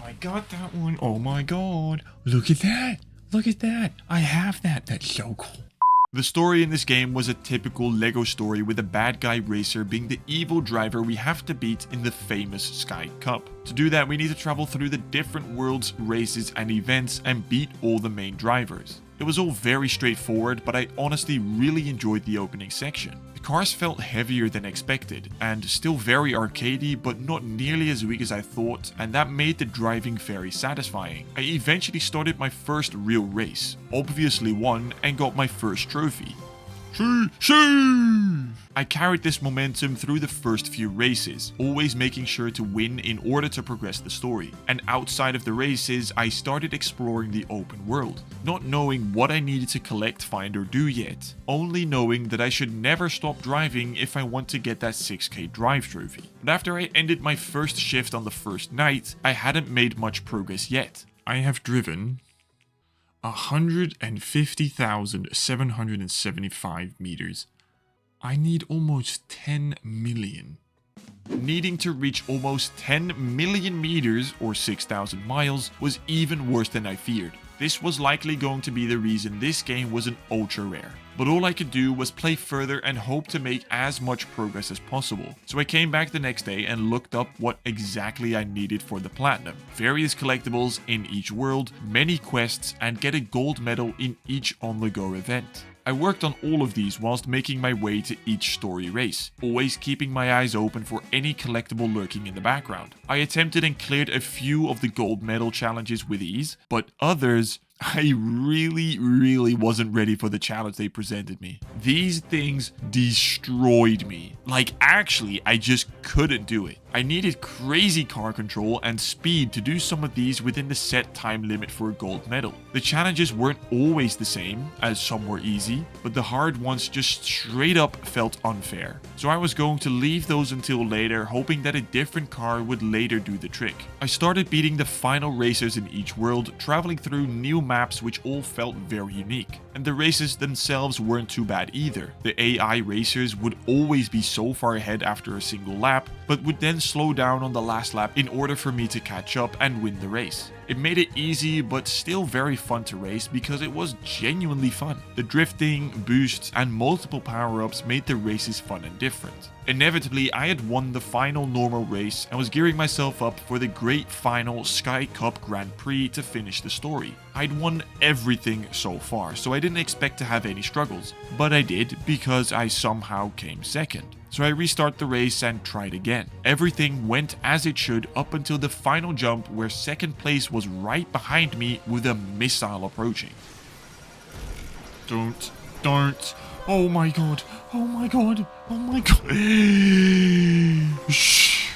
I got that one. Oh my god. Look at that. Look at that. I have that. That's so cool. The story in this game was a typical Lego story, with a bad guy racer being the evil driver we have to beat in the famous Sky Cup. To do that, we need to travel through the different worlds, races and events and beat all the main drivers. It was all very straightforward, but I honestly really enjoyed the opening section. The cars felt heavier than expected, and still very arcadey, but not nearly as weak as I thought, and that made the driving very satisfying. I eventually started my first real race, obviously won, and got my first trophy. I carried this momentum through the first few races, always making sure to win in order to progress the story. And outside of the races, I started exploring the open world, not knowing what I needed to collect, find or do yet, only knowing that I should never stop driving if I want to get that 6k drive trophy. But after I ended my first shift on the first night, I hadn't made much progress yet. I have driven 150,775 meters. I need almost 10 million. Needing to reach almost 10 million meters, or 6,000 miles, was even worse than I feared. This was likely going to be the reason this game was an ultra rare. But all I could do was play further and hope to make as much progress as possible. So I came back the next day and looked up what exactly I needed for the platinum. Various collectibles in each world, many quests, and get a gold medal in each on-the-go event. I worked on all of these whilst making my way to each story race, always keeping my eyes open for any collectible lurking in the background. I attempted and cleared a few of the gold medal challenges with ease, but others, I really wasn't ready for the challenge they presented me. These things destroyed me. Like, actually, I just couldn't do it. I needed crazy car control and speed to do some of these within the set time limit for a gold medal. The challenges weren't always the same, as some were easy, but the hard ones just straight up felt unfair. So I was going to leave those until later, hoping that a different car would later do the trick. I started beating the final racers in each world, traveling through new maps which all felt very unique. And the races themselves weren't too bad either. The AI racers would always be so far ahead after a single lap, but would then slow down on the last lap in order for me to catch up and win the race. It made it easy but still very fun to race because it was genuinely fun. The drifting, boosts, and multiple power-ups made the races fun and different. Inevitably, I had won the final normal race and was gearing myself up for the great final Sky Cup Grand Prix to finish the story. I'd won everything so far, so I didn't expect to have any struggles, but I did because I somehow came second. So I restart the race and tried again. Everything went as it should up until the final jump, where second place was right behind me with a missile approaching. Don't. Oh my god. Oh my god. Oh my god. Shh.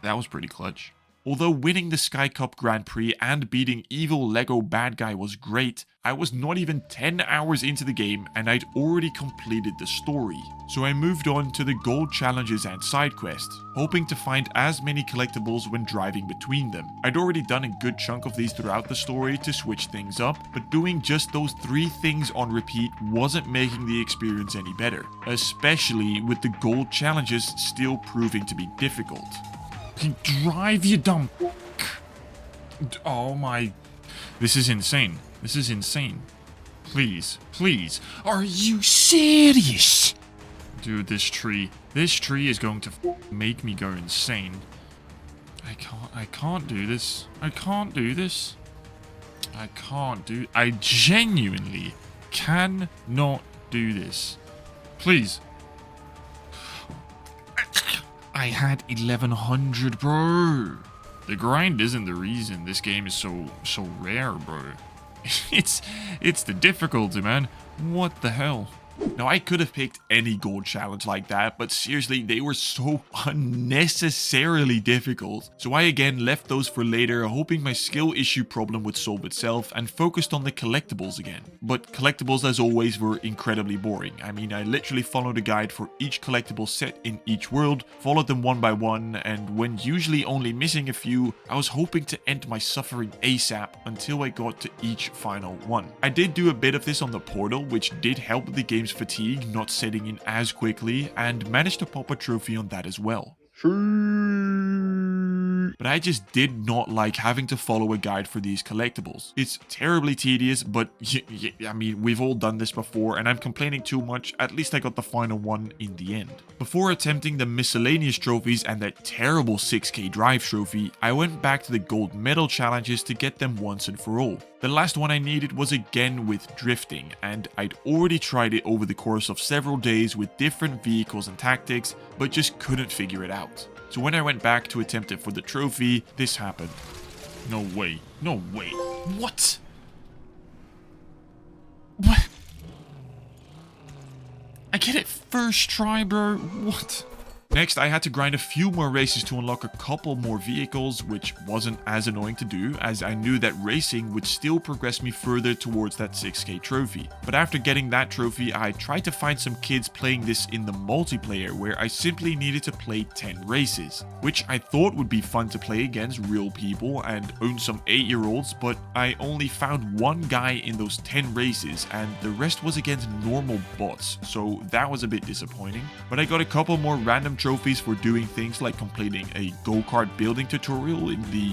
That was pretty clutch. Although winning the Sky Cup Grand Prix and beating evil Lego bad guy was great, I was not even 10 hours into the game and I'd already completed the story. So I moved on to the gold challenges and side quests, hoping to find as many collectibles when driving between them. I'd already done a good chunk of these throughout the story to switch things up, but doing just those 3 things on repeat wasn't making the experience any better, especially with the gold challenges still proving to be difficult. Drive, you dumb f***. Oh my... This is insane. This is insane. Please. Are you serious? Dude, this tree is going to make me go insane. I can't do this. I genuinely cannot do this. Please. I had 1100, bro. The grind isn't the reason this game is so rare, bro. It's the difficulty, man. What the hell? Now, I could have picked any gold challenge like that, but seriously, they were so unnecessarily difficult. So I again left those for later, hoping my skill issue problem would solve itself, and focused on the collectibles again. But collectibles, as always, were incredibly boring. I mean, I literally followed a guide for each collectible set in each world, followed them one by one, and when usually only missing a few, I was hoping to end my suffering ASAP until I got to each final one. I did do a bit of this on the portal, which did help with the game's fatigue not setting in as quickly, and managed to pop a trophy on that as well. But I just did not like having to follow a guide for these collectibles. It's terribly tedious, but I mean, we've all done this before, and I'm complaining too much. At least I got the final one in the end. Before attempting the miscellaneous trophies and that terrible 6k drive trophy, I went back to the gold medal challenges to get them once and for all. The last one I needed was again with drifting, and I'd already tried it over the course of several days with different vehicles and tactics, but just couldn't figure it out. So when I went back to attempt it for the trophy, this happened. No way. No way. What? What? I get it first try, bro. What? Next, I had to grind a few more races to unlock a couple more vehicles, which wasn't as annoying to do, as I knew that racing would still progress me further towards that 6k trophy. But after getting that trophy, I tried to find some kids playing this in the multiplayer, where I simply needed to play 10 races, which I thought would be fun to play against real people and own some 8-year-olds, but I only found one guy in those 10 races, and the rest was against normal bots, so that was a bit disappointing. But I got a couple more random trophies for doing things like completing a go-kart building tutorial in the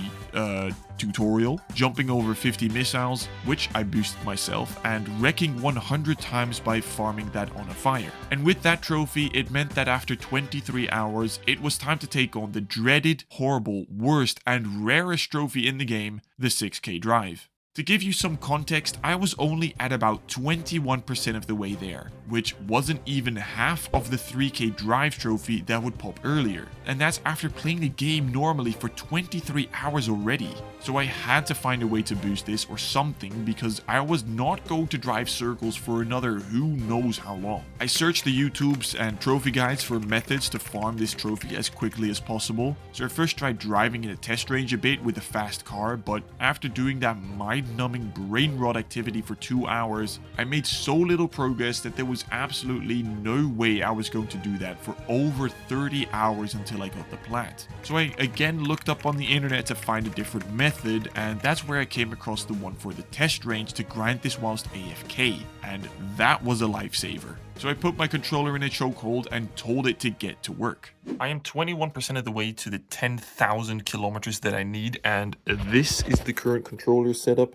tutorial, jumping over 50 missiles, which I boosted myself, and wrecking 100 times by farming that on a fire. And with that trophy, it meant that after 23 hours, it was time to take on the dreaded, horrible, worst, and rarest trophy in the game, the 6k drive. To give you some context, I was only at about 21% of the way there, which wasn't even half of the 3k drive trophy that would pop earlier, and that's after playing the game normally for 23 hours already. So I had to find a way to boost this or something, because I was not going to drive circles for another who knows how long. I searched the YouTubes and trophy guides for methods to farm this trophy as quickly as possible, so I first tried driving in a test range a bit with a fast car, but after doing that mind-numbing brain rot activity for 2 hours, I made so little progress that there was absolutely no way I was going to do that for over 30 hours until I got the plat. So I again looked up on the internet to find a different method, and that's where I came across the one for the test range to grind this whilst AFK, and that was a lifesaver. So I put my controller in a chokehold and told it to get to work. I am 21% of the way to the 10,000 kilometers that I need, and this is the current controller setup.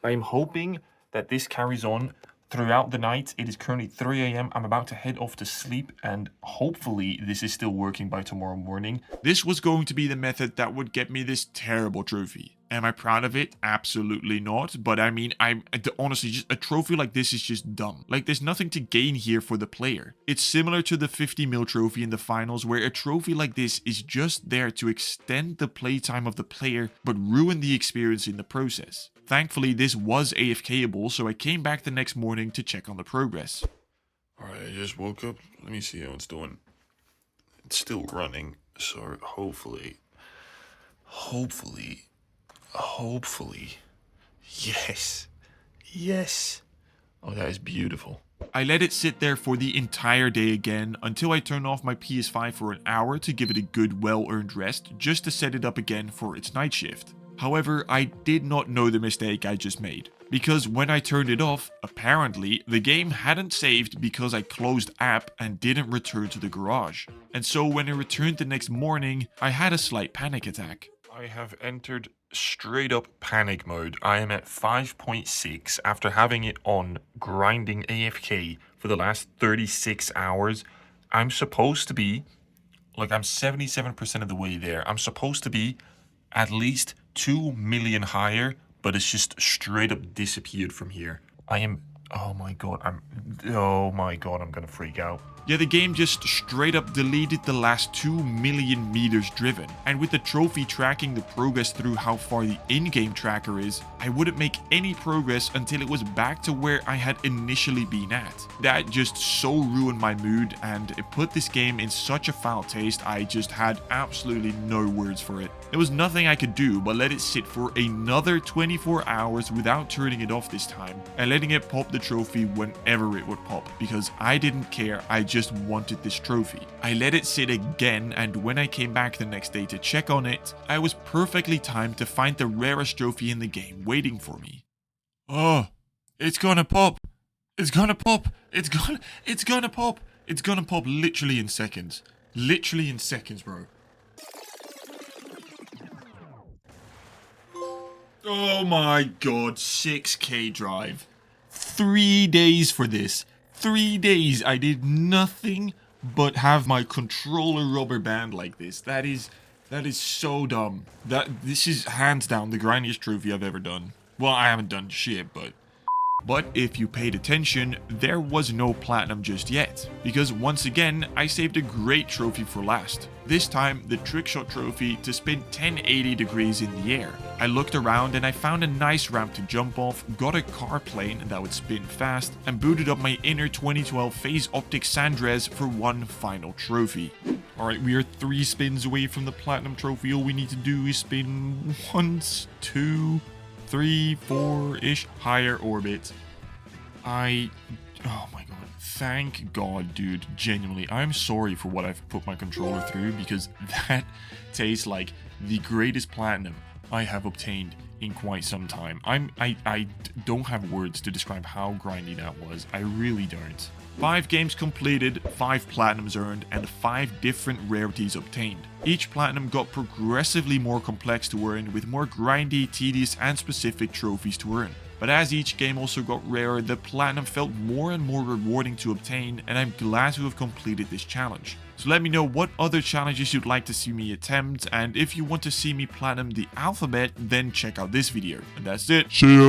I am hoping that this carries on throughout the night. It is currently 3 AM. I'm about to head off to sleep, and hopefully this is still working by tomorrow morning. This was going to be the method that would get me this terrible trophy. Am I proud of it? Absolutely not. But I mean, honestly, just a trophy like this is just dumb. Like, there's nothing to gain here for the player. It's similar to the 50 mil trophy in the finals, where a trophy like this is just there to extend the playtime of the player, but ruin the experience in the process. Thankfully, this was AFKable, so I came back the next morning to check on the progress. Alright, I just woke up. Let me see how it's doing. It's still running, so hopefully, yes. Oh, that is beautiful. I let it sit there for the entire day again, until I turned off my PS5 for an hour to give it a good well-earned rest, just to set it up again for its night shift. However, I did not know the mistake I just made, because when I turned it off, apparently the game hadn't saved because I closed app and didn't return to the garage. And so when I returned the next morning, I had a slight panic attack. I have entered straight up panic mode. I am at 5.6 after having it on grinding AFK for the last 36 hours. I'm supposed to be, like, I'm 77% of the way there. I'm supposed to be at least 2 million higher, but it's just straight up disappeared from here. I am, oh my god, I'm gonna freak out. Yeah, the game just straight up deleted the last 2 million meters driven. And with the trophy tracking the progress through how far the in-game tracker is, I wouldn't make any progress until it was back to where I had initially been at. That just so ruined my mood, and it put this game in such a foul taste. I just had absolutely no words for it. There was nothing I could do but let it sit for another 24 hours without turning it off this time, and letting it pop the trophy whenever it would pop, because I didn't care, I just wanted this trophy. I let it sit again, and when I came back the next day to check on it, I was perfectly timed to find the rarest trophy in the game waiting for me. Oh, it's gonna pop. It's gonna pop. It's gonna pop. It's gonna pop literally in seconds. Literally in seconds, bro. Oh my god, 6K drive. 3 days for this. 3 days I did nothing but have my controller rubber band like this. That is so dumb. This is hands down the grindiest trophy I've ever done. Well, I haven't done shit, but if you paid attention, there was no platinum just yet, because once again, I saved a great trophy for last. This time, the trickshot trophy to spin 1080 degrees in the air. I looked around and I found a nice ramp to jump off, got a car plane that would spin fast, and booted up my inner 2012 Phase Optic Sandres for one final trophy. Alright, we are 3 spins away from the platinum trophy. All we need to do is spin once, 2, 3, 4-ish higher orbit. Oh my god. Thank god, dude. Genuinely, I'm sorry for what I've put my controller through, because that tastes like the greatest platinum I have obtained in quite some time. I don't have words to describe how grindy that was. I really don't. 5 games completed, 5 platinums earned, and 5 different rarities obtained. Each platinum got progressively more complex to earn, with more grindy, tedious, and specific trophies to earn. But as each game also got rarer, the platinum felt more and more rewarding to obtain, and I'm glad to have completed this challenge. So let me know what other challenges you'd like to see me attempt, and if you want to see me platinum the alphabet, then check out this video. And that's it. See ya.